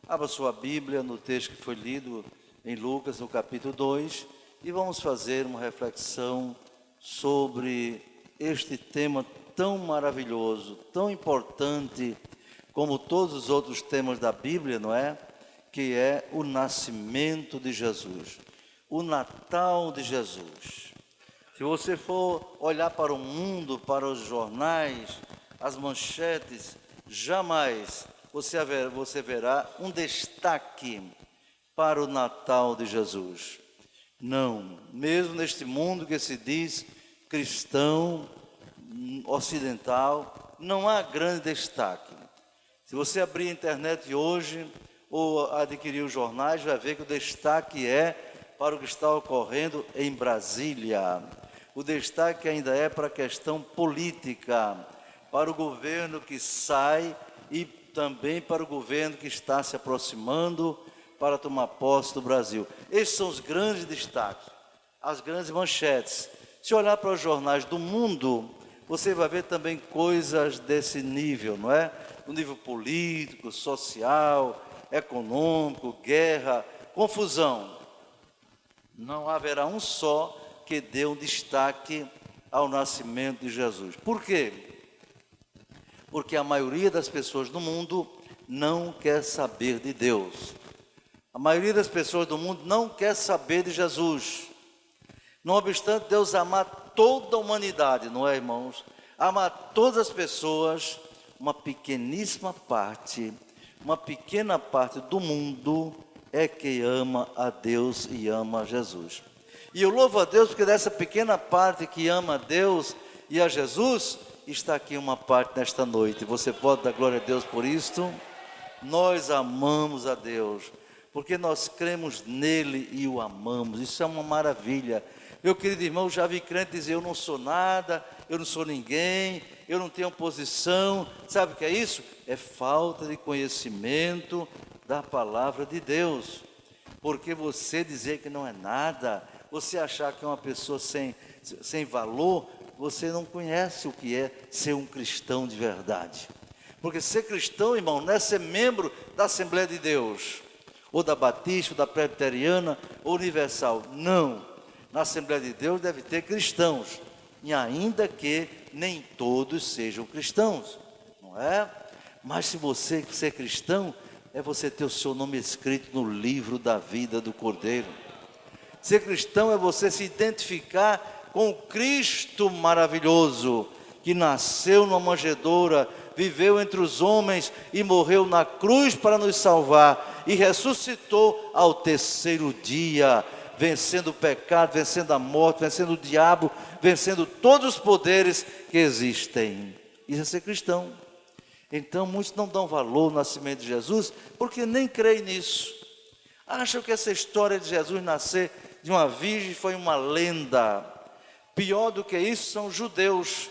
Abra sua Bíblia no texto que foi lido em Lucas, no capítulo 2, e vamos fazer uma reflexão sobre este tema tão maravilhoso, tão importante, como todos os outros temas da Bíblia, não é? Que é o nascimento de Jesus, o Natal de Jesus. Se você for olhar para o mundo, para os jornais, as manchetes, jamais você verá um destaque para o Natal de Jesus. Não, mesmo neste mundo que se diz cristão, ocidental, não há grande destaque. Se você abrir a internet hoje ou adquirir os jornais, vai ver que o destaque é para o que está ocorrendo em Brasília. O destaque ainda é para a questão política, para o governo que sai e também para o governo que está se aproximando para tomar posse do Brasil. Esses são os grandes destaques, as grandes manchetes. Se olhar para os jornais do mundo, você vai ver também coisas desse nível, não é? No nível político, social, econômico, guerra, confusão. Não haverá um só que dê um destaque ao nascimento de Jesus. Por quê? Porque a maioria das pessoas do mundo não quer saber de Deus. A maioria das pessoas do mundo não quer saber de Jesus. Não obstante Deus amar toda a humanidade, não é, irmãos? Amar todas as pessoas, uma pequeníssima parte, uma pequena parte do mundo é que ama a Deus e ama a Jesus. E eu louvo a Deus porque dessa pequena parte que ama a Deus e a Jesus, está aqui uma parte nesta noite. Você pode dar glória a Deus por isto? Nós amamos a Deus, porque nós cremos nele e o amamos. Isso é uma maravilha. Meu querido irmão, já vi crente dizer: eu não sou nada, eu não sou ninguém, eu não tenho posição. Sabe o que é isso? É falta de conhecimento da palavra de Deus. Porque você dizer que não é nada, você achar que é uma pessoa sem valor, você não conhece o que é ser um cristão de verdade. Porque ser cristão, irmão, não é ser membro da Assembleia de Deus, ou da Batista, ou da Presbiteriana, ou Universal. Não. Na Assembleia de Deus deve ter cristãos, e ainda que nem todos sejam cristãos, não é? Mas se você ser cristão, é você ter o seu nome escrito no livro da vida do Cordeiro. Ser cristão é você se identificar com o Cristo maravilhoso, que nasceu numa manjedoura, viveu entre os homens e morreu na cruz para nos salvar, e ressuscitou ao terceiro dia, vencendo o pecado, vencendo a morte, vencendo o diabo, vencendo todos os poderes que existem. Isso é ser cristão. Então muitos não dão valor ao nascimento de Jesus, porque nem creem nisso. Acham que essa história de Jesus nascer de uma virgem foi uma lenda. Pior do que isso são judeus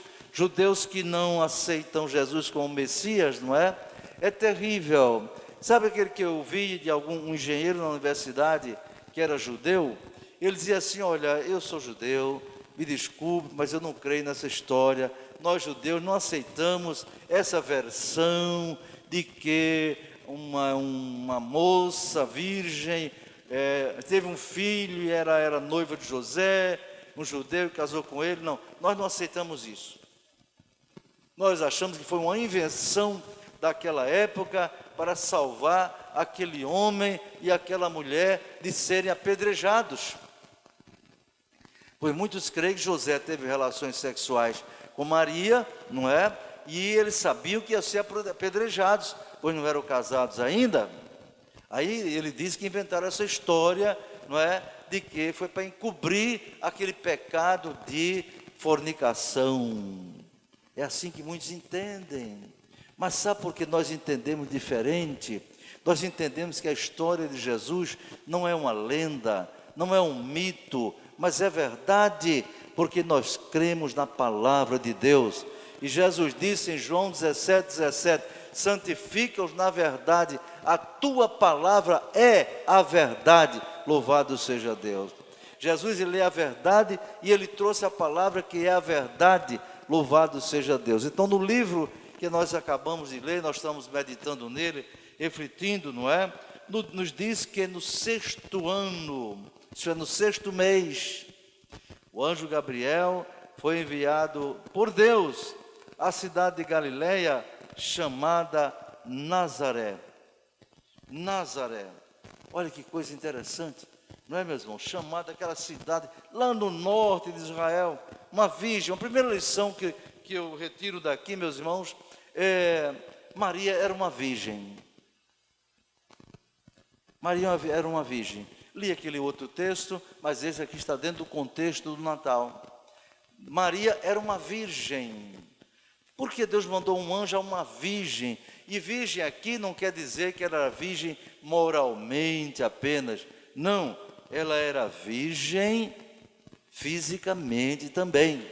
que não aceitam Jesus como Messias, não é? É terrível. Sabe aquele que eu vi de um engenheiro na universidade que era judeu? Ele dizia assim: olha, eu sou judeu, me desculpe, mas eu não creio nessa história. Nós judeus não aceitamos essa versão de que uma moça virgem teve um filho e era noiva de José, um judeu que casou com ele. Não, nós não aceitamos isso. Nós achamos que foi uma invenção daquela época para salvar aquele homem e aquela mulher de serem apedrejados. Pois muitos creem que José teve relações sexuais com Maria, não é? E eles sabiam que iam ser apedrejados, pois não eram casados ainda. Aí ele diz que inventaram essa história, não é? De que foi para encobrir aquele pecado de fornicação. É assim que muitos entendem. Mas sabe por que nós entendemos diferente? Nós entendemos que a história de Jesus não é uma lenda, não é um mito, mas é verdade, porque nós cremos na palavra de Deus. E Jesus disse em João 17:17, santifica-os na verdade, a tua palavra é a verdade, louvado seja Deus. Jesus, ele é a verdade e ele trouxe a palavra que é a verdade, louvado seja Deus. Então no livro que nós acabamos de ler, nós estamos meditando nele, refletindo, não é? Nos diz que no 6º ano, isso é, no 6º mês, o anjo Gabriel foi enviado por Deus à cidade de Galiléia, chamada Nazaré. Nazaré. Olha que coisa interessante, não é, meus irmãos? Chamada aquela cidade lá no norte de Israel, uma virgem. A primeira lição que eu retiro daqui, meus irmãos, Maria era uma virgem. Maria era uma virgem. Li aquele outro texto, mas esse aqui está dentro do contexto do Natal. Maria era uma virgem. Porque Deus mandou um anjo a uma virgem. E virgem aqui não quer dizer que ela era virgem moralmente apenas. Não, ela era virgem fisicamente também.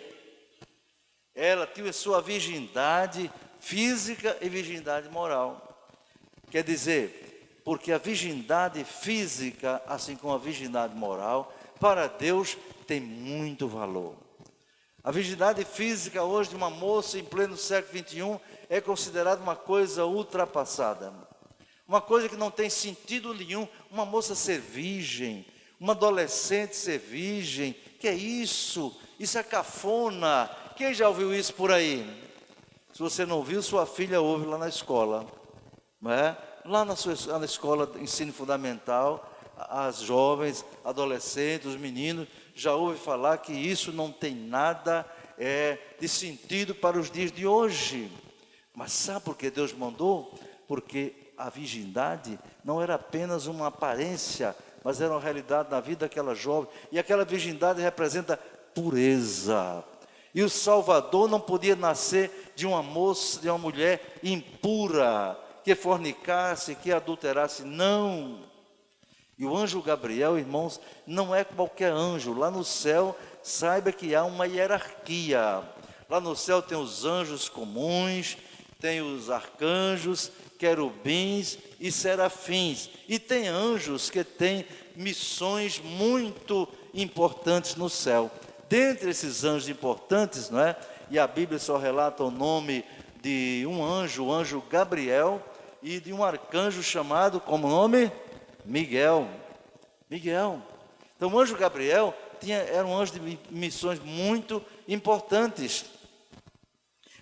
Ela tinha sua virgindade física e virgindade moral. Quer dizer, porque a virgindade física, assim como a virgindade moral, para Deus tem muito valor. A virgindade física hoje de uma moça em pleno século XXI é considerada uma coisa ultrapassada. Uma coisa que não tem sentido nenhum, uma moça ser virgem, uma adolescente ser virgem, que é isso? Isso é cafona. Quem já ouviu isso por aí? Se você não ouviu, sua filha ouve lá na escola, não é? Lá na escola de ensino fundamental, as jovens, adolescentes, os meninos, já ouvem falar que isso não tem nada de sentido para os dias de hoje. Mas sabe por que Deus mandou? Porque a virgindade não era apenas uma aparência, mas era uma realidade na vida daquela jovem. E aquela virgindade representa pureza. E o Salvador não podia nascer de uma moça, de uma mulher impura, que fornicasse, que adulterasse, não. E o anjo Gabriel, irmãos, não é qualquer anjo. Lá no céu, saiba que há uma hierarquia. Lá no céu tem os anjos comuns, tem os arcanjos, querubins e serafins. E tem anjos que têm missões muito importantes no céu. Dentre esses anjos importantes, não é? E a Bíblia só relata o nome de um anjo, o anjo Gabriel, e de um arcanjo chamado, como nome? Miguel. Miguel. Então o anjo Gabriel era um anjo de missões muito importantes.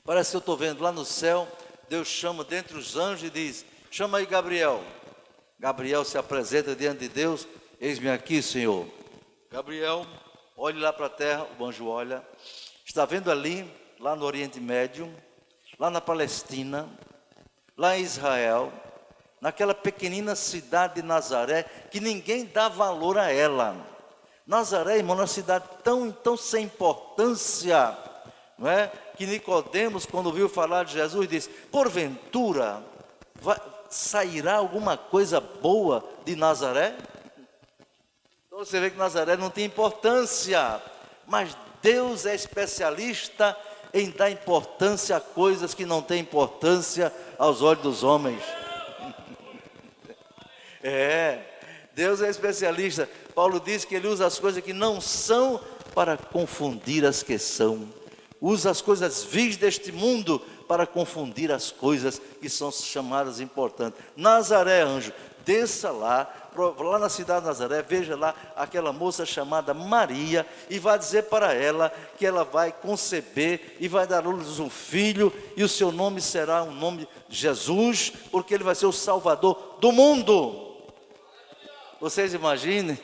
Parece que eu estou vendo lá no céu, Deus chama dentre os anjos e diz: chama aí Gabriel. Gabriel se apresenta diante de Deus: eis-me aqui, Senhor. Gabriel, olhe lá para a terra, o anjo olha, está vendo ali, lá no Oriente Médio, lá na Palestina, lá em Israel, naquela pequenina cidade de Nazaré, que ninguém dá valor a ela. Nazaré, irmão, uma cidade tão sem importância, não é? Que Nicodemos, quando ouviu falar de Jesus, disse: porventura sairá alguma coisa boa de Nazaré? Então você vê que Nazaré não tem importância, mas Deus é especialista em dar importância a coisas que não têm importância aos olhos dos homens. Deus é especialista. Paulo diz que ele usa as coisas que não são para confundir as que são. Usa as coisas vis deste mundo para confundir as coisas que são chamadas importantes. Nazaré, anjo, desça lá na cidade de Nazaré, veja lá aquela moça chamada Maria, e vai dizer para ela que ela vai conceber e vai dar à luz um filho, e o seu nome será um nome Jesus, porque ele vai ser o Salvador do mundo. Vocês imaginem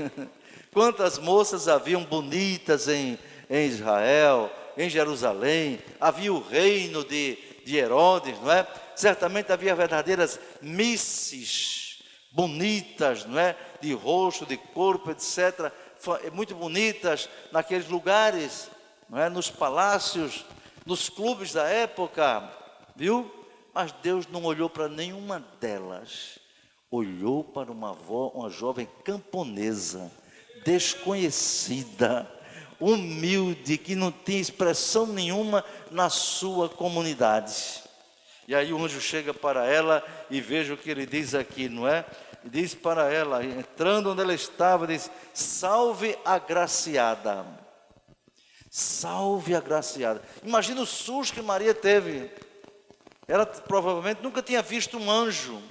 quantas moças haviam bonitas em Israel, em Jerusalém. Havia o reino de Herodes, não é? Certamente havia verdadeiras misses bonitas, não é? De rosto, de corpo, etc. Muito bonitas naqueles lugares, não é? Nos palácios, nos clubes da época, viu? Mas Deus não olhou para nenhuma delas. Olhou para uma jovem camponesa, desconhecida, humilde, que não tinha expressão nenhuma na sua comunidade. E aí o anjo chega para ela e veja o que ele diz aqui, não é? E diz para ela, entrando onde ela estava, diz: salve agraciada. Salve agraciada. Imagina o susto que Maria teve. Ela provavelmente nunca tinha visto um anjo.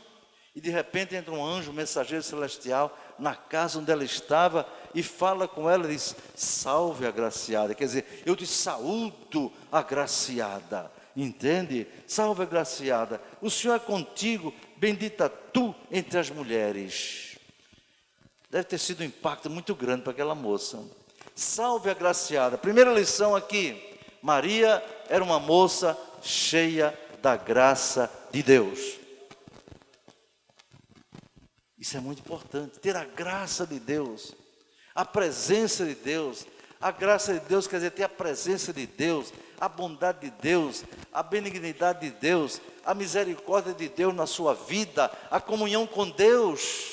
E de repente entra um anjo, um mensageiro celestial, na casa onde ela estava, e fala com ela e diz: salve, agraciada. Quer dizer, eu te saúdo, agraciada. Entende? Salve, agraciada. O Senhor é contigo, bendita tu entre as mulheres. Deve ter sido um impacto muito grande para aquela moça. Salve, agraciada. Primeira lição aqui: Maria era uma moça cheia da graça de Deus. Isso é muito importante, ter a graça de Deus, a presença de Deus. A graça de Deus quer dizer ter a presença de Deus, a bondade de Deus, a benignidade de Deus, a misericórdia de Deus na sua vida, a comunhão com Deus.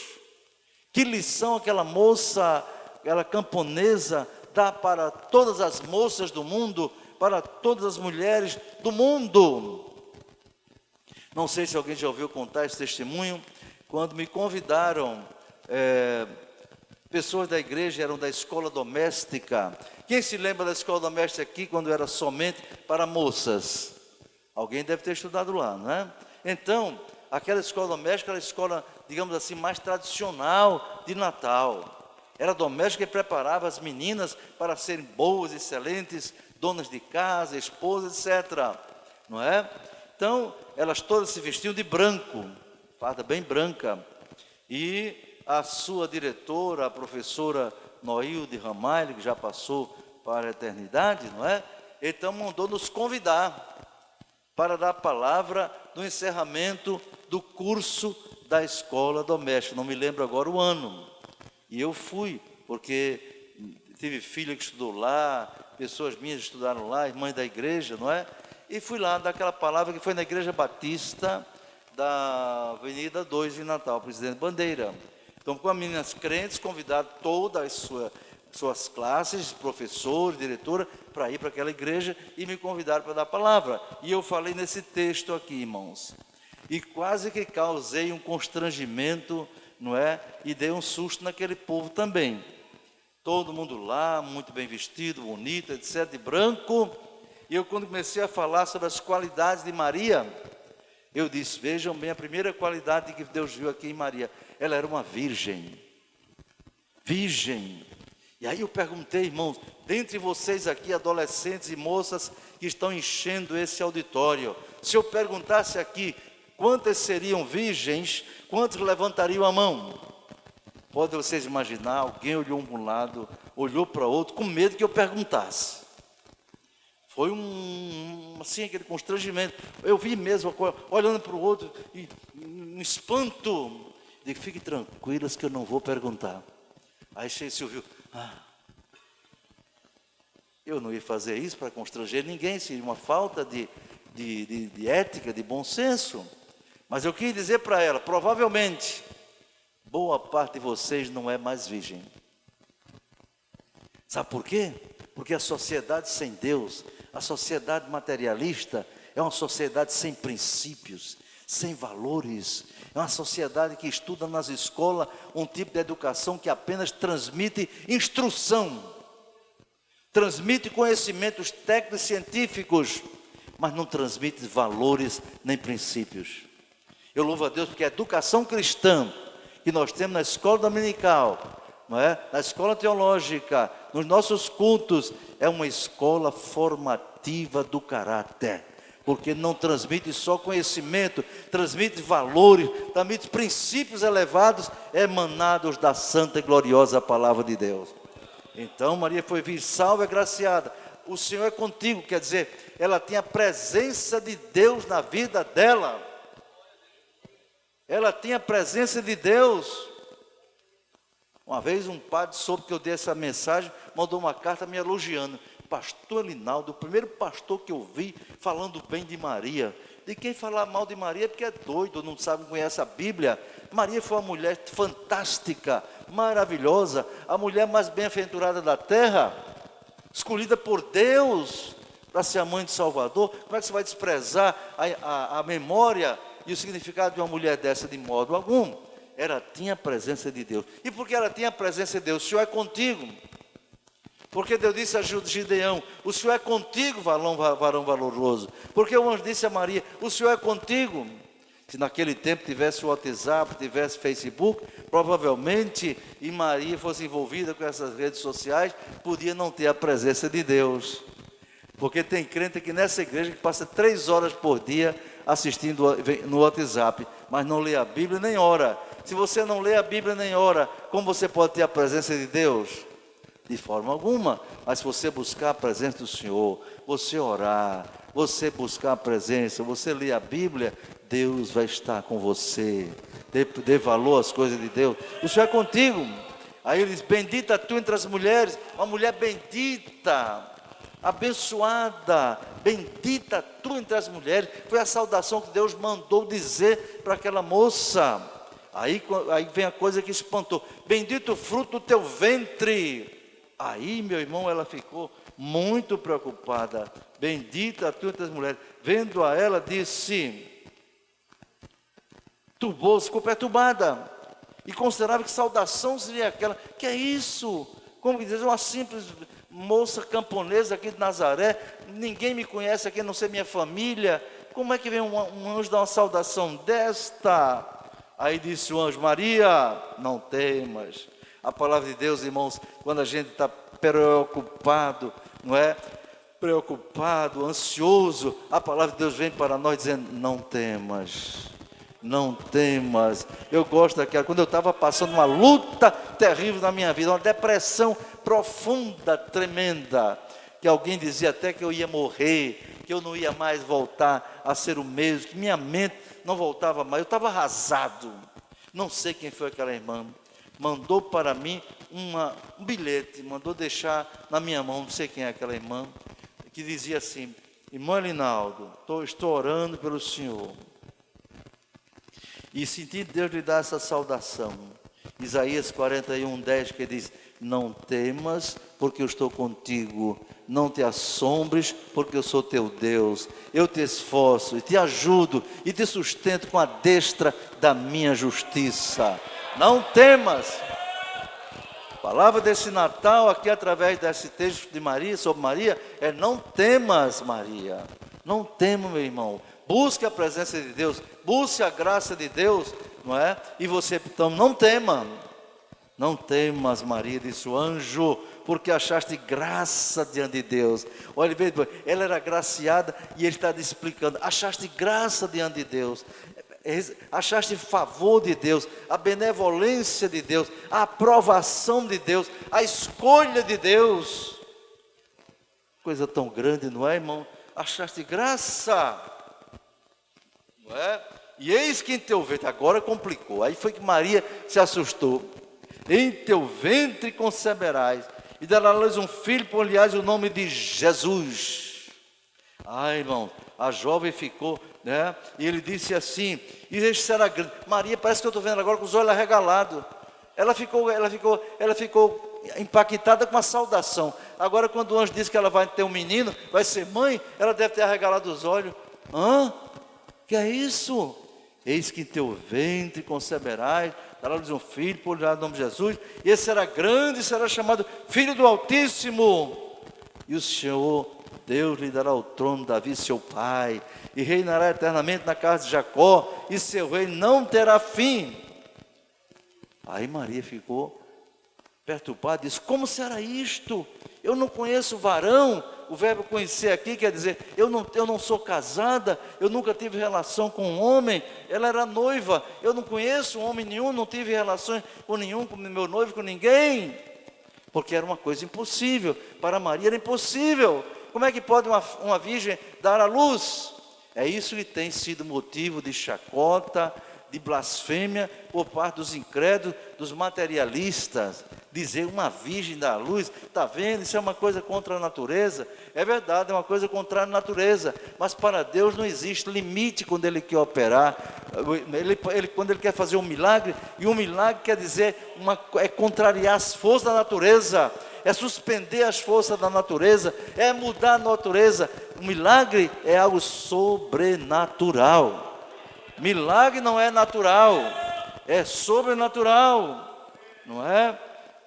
Que lição aquela moça, aquela camponesa, dá para todas as moças do mundo, para todas as mulheres do mundo. Não sei se alguém já ouviu contar esse testemunho. Quando me convidaram, pessoas da igreja, eram da escola doméstica. Quem se lembra da escola doméstica aqui, quando era somente para moças? Alguém deve ter estudado lá, não é? Então, aquela escola doméstica era a escola, digamos assim, mais tradicional de Natal. Era doméstica que preparava as meninas para serem boas, excelentes, donas de casa, esposas, etc. Não é? Então, elas todas se vestiam de branco, farda bem branca, e a sua diretora, a professora Noilde Ramalho, que já passou para a eternidade, não é? Então mandou nos convidar para dar a palavra no encerramento do curso da escola doméstica. Não me lembro agora o ano. E eu fui, porque tive filha que estudou lá, pessoas minhas estudaram lá, irmãs da igreja, não é? E fui lá dar aquela palavra que foi na Igreja Batista da Avenida 2 de Natal, Presidente Bandeira. Então, com as meninas crentes, convidaram todas as suas classes, professores, diretora, para ir para aquela igreja, e me convidaram para dar a palavra. E eu falei nesse texto aqui, irmãos. E quase que causei um constrangimento, não é? E dei um susto naquele povo também. Todo mundo lá, muito bem vestido, bonito, etc., de branco. E eu, quando comecei a falar sobre as qualidades de Maria, eu disse: vejam bem, a primeira qualidade que Deus viu aqui em Maria, ela era uma virgem. Virgem. E aí eu perguntei, irmãos, dentre vocês aqui, adolescentes e moças que estão enchendo esse auditório, se eu perguntasse aqui, quantas seriam virgens, quantos levantariam a mão? Podem vocês imaginar, alguém olhou para um lado, olhou para outro, com medo que eu perguntasse. Foi assim, aquele constrangimento. Eu vi mesmo, olhando para o outro, e um espanto. Digo: fiquem tranquilas que eu não vou perguntar. Aí se ouviu: eu não ia fazer isso para constranger ninguém, seria uma falta de ética, de bom senso. Mas eu quis dizer para ela: provavelmente, boa parte de vocês não é mais virgem. Sabe por quê? Porque a sociedade sem Deus, a sociedade materialista, é uma sociedade sem princípios, sem valores. É uma sociedade que estuda nas escolas um tipo de educação que apenas transmite instrução, transmite conhecimentos técnicos e científicos, mas não transmite valores nem princípios. Eu louvo a Deus porque a educação cristã que nós temos na escola dominical, não é? Na escola teológica, nos nossos cultos, é uma escola formativa do caráter, porque não transmite só conhecimento, transmite valores, transmite princípios elevados, emanados da santa e gloriosa palavra de Deus. Então Maria foi vir, salve, agraciada, o Senhor é contigo. Quer dizer, ela tinha a presença de Deus na vida dela. Ela tinha a presença de Deus. Uma vez um padre soube que eu dei essa mensagem, mandou uma carta me elogiando. Pastor Linaldo, o primeiro pastor que eu vi falando bem de Maria. De quem falar mal de Maria é porque é doido, não sabe, não conhece a Bíblia. Maria foi uma mulher fantástica, maravilhosa, a mulher mais bem-aventurada da terra, escolhida por Deus para ser a mãe de Salvador. Como é que você vai desprezar a memória e o significado de uma mulher dessa de modo algum? Ela tinha a presença de Deus. E porque ela tinha a presença de Deus, o Senhor é contigo. Porque Deus disse a Gideão: o Senhor é contigo, varão valoroso. Porque o anjo disse a Maria: o Senhor é contigo. Se naquele tempo tivesse o WhatsApp, tivesse Facebook, provavelmente, e Maria fosse envolvida com essas redes sociais, podia não ter a presença de Deus. Porque tem crente aqui nessa igreja que passa 3 horas por dia assistindo no WhatsApp, mas não lê a Bíblia nem ora. Se você não lê a Bíblia nem ora, como você pode ter a presença de Deus? De forma alguma. Mas se você buscar a presença do Senhor, você orar, você buscar a presença, você ler a Bíblia, Deus vai estar com você. Dê valor às coisas de Deus. O Senhor é contigo. Aí ele diz: bendita tu entre as mulheres, uma mulher bendita, abençoada, bendita tu entre as mulheres. Foi a saudação que Deus mandou dizer para aquela moça. Aí vem a coisa que espantou: bendito o fruto do teu ventre. Aí, meu irmão, ela ficou muito preocupada. Bendita tu entre as mulheres. Vendo a ela, disse, ficou perturbada. E considerava que saudação seria aquela. Que é isso? Como que diz, uma simples moça camponesa aqui de Nazaré, ninguém me conhece aqui, a não ser minha família. Como é que vem um anjo dar uma saudação desta? Aí disse o anjo: Maria, não temas. A palavra de Deus, irmãos, quando a gente está preocupado, não é? Preocupado, ansioso, a palavra de Deus vem para nós dizendo: não temas. Não temas. Eu gosto daquela, quando eu estava passando uma luta terrível na minha vida, uma depressão profunda, tremenda, que alguém dizia até que eu ia morrer, que eu não ia mais voltar a ser o mesmo, que minha mente não voltava mais, eu estava arrasado. Não sei quem foi aquela irmã, mandou para mim um bilhete, mandou deixar na minha mão, não sei quem é aquela irmã, que dizia assim: irmão Elinaldo, estou orando pelo senhor, e senti Deus lhe dar essa saudação. Isaías 41:10, que diz: não temas, porque eu estou contigo. Não te assombres, porque eu sou teu Deus. Eu te esforço e te ajudo e te sustento com a destra da minha justiça. Não temas. A palavra desse Natal aqui, através desse texto de Maria, sobre Maria, é: não temas, Maria. Não tema, meu irmão. Busque a presença de Deus, busque a graça de Deus, não é? E você, então, não tema. Não temas, Maria, disse o anjo, porque achaste graça diante de Deus. Olha, ela era agraciada e ele está explicando: achaste graça diante de Deus, achaste favor de Deus, a benevolência de Deus, a aprovação de Deus, a escolha de Deus. Coisa tão grande, não é, irmão? Achaste graça, não é? E eis que em teu ventre, agora complicou. Aí foi que Maria se assustou. Em teu ventre conceberás, e darás à luz um filho, por-lhe-ás o nome de Jesus. Ai, irmão, a jovem ficou, né? E ele disse assim, e este será grande. Maria, parece que eu estou vendo agora com os olhos arregalados. Ela ficou impactada com a saudação. Agora, quando o anjo disse que ela vai ter um menino, vai ser mãe, ela deve ter arregalado os olhos. Que é isso? Eis que em teu ventre conceberás, dará-lhes um filho, por-lhe o nome de Jesus, e esse será grande e será chamado Filho do Altíssimo. E o Senhor Deus lhe dará o trono de Davi, seu pai, e reinará eternamente na casa de Jacó, e seu reino não terá fim. Aí Maria ficou perturbada, disse: como será isto? Eu não conheço varão. O verbo conhecer aqui quer dizer, eu não sou casada, eu nunca tive relação com um homem. Ela era noiva, eu não conheço homem nenhum, não tive relações com nenhum, com meu noivo, com ninguém. Porque era uma coisa impossível, para Maria era impossível. Como é que pode uma virgem dar à luz? É isso que tem sido motivo de chacota, de blasfêmia por parte dos incrédulos, dos materialistas. Dizer uma virgem dar à luz, está vendo? Isso é uma coisa contra a natureza. É verdade, é uma coisa contrária à natureza, mas para Deus não existe limite quando Ele quer operar. Quando Ele quer fazer um milagre, e um milagre quer dizer, é contrariar as forças da natureza, é suspender as forças da natureza, é mudar a natureza. O milagre é algo sobrenatural. Milagre não é natural, é sobrenatural, não é?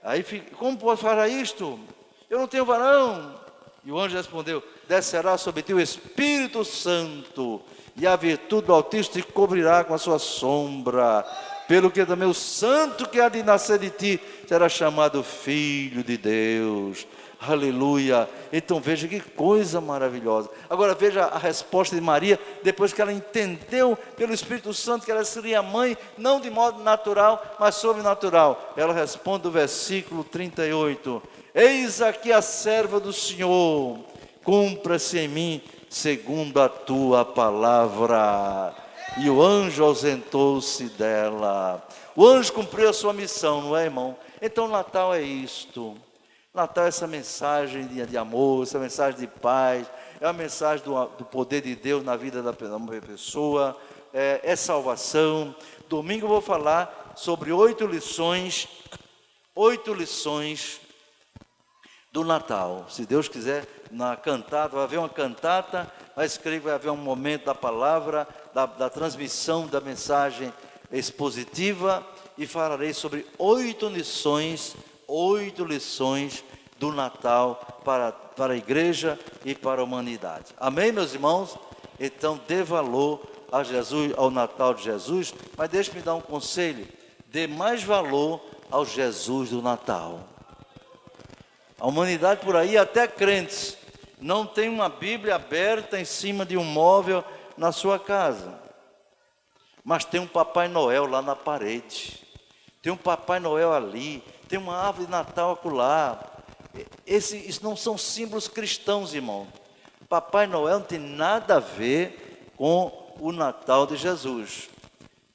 Aí, como pode falar isto? Eu não tenho varão. E o anjo respondeu: descerá sobre ti o Espírito Santo, e a virtude do Altíssimo te cobrirá com a sua sombra. Pelo que também o santo que há de nascer de ti será chamado Filho de Deus. Aleluia. Então veja que coisa maravilhosa. Agora veja a resposta de Maria, depois que ela entendeu pelo Espírito Santo que ela seria mãe, não de modo natural, mas sobrenatural. Ela responde no versículo 38. Eis aqui a serva do Senhor, cumpra-se em mim segundo a tua palavra. E o anjo ausentou-se dela. O anjo cumpriu a sua missão, não é, irmão? Então Natal é isto. Natal é essa mensagem de amor, essa mensagem de paz, é a mensagem do poder de Deus na vida da pessoa, é salvação. Domingo eu vou falar sobre 8 lições do Natal. Se Deus quiser, na cantata, vai haver uma cantata, mas creio que vai haver um momento da palavra, da transmissão da mensagem expositiva, e falarei sobre 8 lições do Natal para a igreja e para a humanidade. Amém, meus irmãos? Então dê valor a Jesus, ao Natal de Jesus, mas deixe-me dar um conselho: dê mais valor ao Jesus do Natal. A humanidade por aí, até crentes, não tem uma Bíblia aberta em cima de um móvel na sua casa, mas tem um Papai Noel lá na parede, tem um Papai Noel ali, tem uma árvore de Natal acolá. Isso não são símbolos cristãos, irmão. Papai Noel não tem nada a ver com o Natal de Jesus,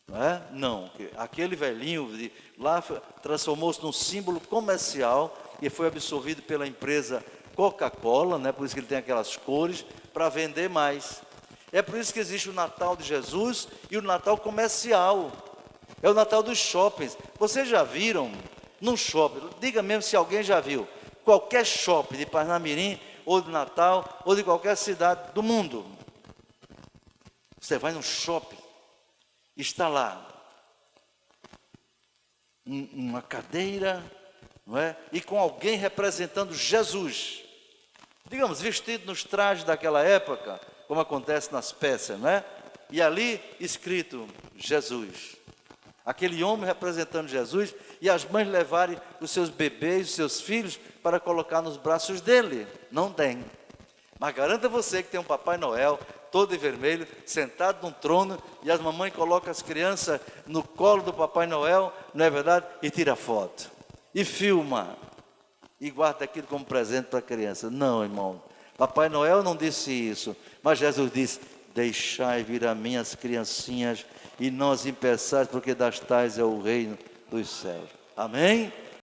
não é? Não, aquele velhinho lá transformou-se num símbolo comercial e foi absorvido pela empresa Coca-Cola, né? Por isso que ele tem aquelas cores, para vender mais. É por isso que existe o Natal de Jesus e o Natal comercial. É o Natal dos shoppings. Vocês já viram num shopping? Diga mesmo se alguém já viu. Qualquer shopping de Parnamirim, ou de Natal, ou de qualquer cidade do mundo. Você vai num shopping, está lá uma cadeira, não é? E com alguém representando Jesus. Digamos, vestido nos trajes daquela época, como acontece nas peças, não é? E ali escrito Jesus. Aquele homem representando Jesus, e as mães levarem os seus bebês, os seus filhos, para colocar nos braços dele. Não tem. Mas garanta você que tem um Papai Noel, todo de vermelho, sentado num trono, e as mamães colocam as crianças no colo do Papai Noel, não é verdade? E tira foto. E filma. E guarda aquilo como presente para a criança. Não, irmão. Papai Noel não disse isso. Mas Jesus disse: deixai vir a mim as criancinhas, e não as impeçais, porque das tais é o reino dos céus. Amém?